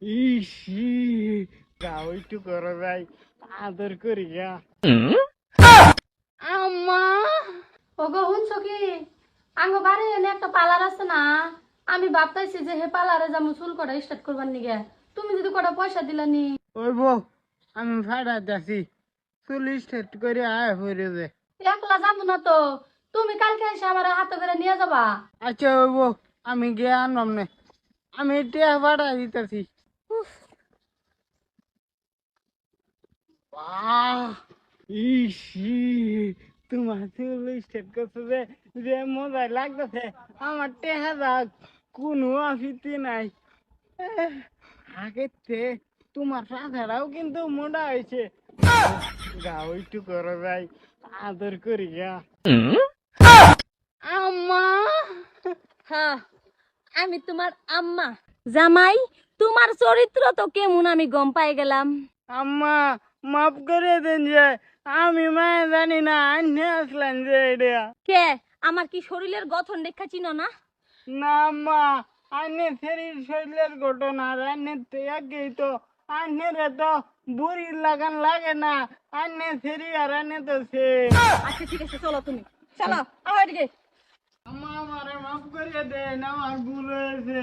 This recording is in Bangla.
ইসি গাও একটু করা যায় আদর করি গা আম্মা। ওগো শুনছো কি আঙ্গ বাড়ি এনে একটা পার্লার আছে না, আমি ভাবতাইছি যে হে পার্লারে যাবো চুল কটা স্টার্ট করবার নিগে। তুমি যদি কটা পয়সা দিলা নি। ওই বউ আমি ভাড়া যাচ্ছি 40 করে আয় হয়ে যে। একলা যাবো না তো, তুমি কালকে এসে আমার হাতে করে নিয়ে যাবা। আচ্ছা ওই বউ আমি গিয়ে আনলাম না, আমি টিয়া ভাড়া দিতেছি। ইসি তোমার 40 করছে যে যে মজা লাগতেছে আমার টেহা যাক কোনো অফিতি নাই। আগের তোমার সাধারাও কিন্তু মোটা হয়েছে। গাও একটু করা যায় আদর করি গা আম্মা। হ্যাঁ, আমি তোমার আম্মা। জামাই, তোমার চরিত্র তো কেমন আমি গম পাই গেলাম। আম্মা মাফ করে দেন যে আমি মায়া জানি না আন্নে আসলেন যে এটা। কে আমার কি শরীরের গঠন দেখা চিনো না? না আম্মা আন্নে শরীরের ঘটনা আন্নে তো একই তো আন্নের তো বুড়ি লাগান লাগে না আন্নে শরীর আর আন্নে তো সে। আচ্ছা ঠিক আছে, চলো তুমি চলো আমার দিকে। আম্মা আমারে মাফ করে দেন আমার ভুল হয়েছে।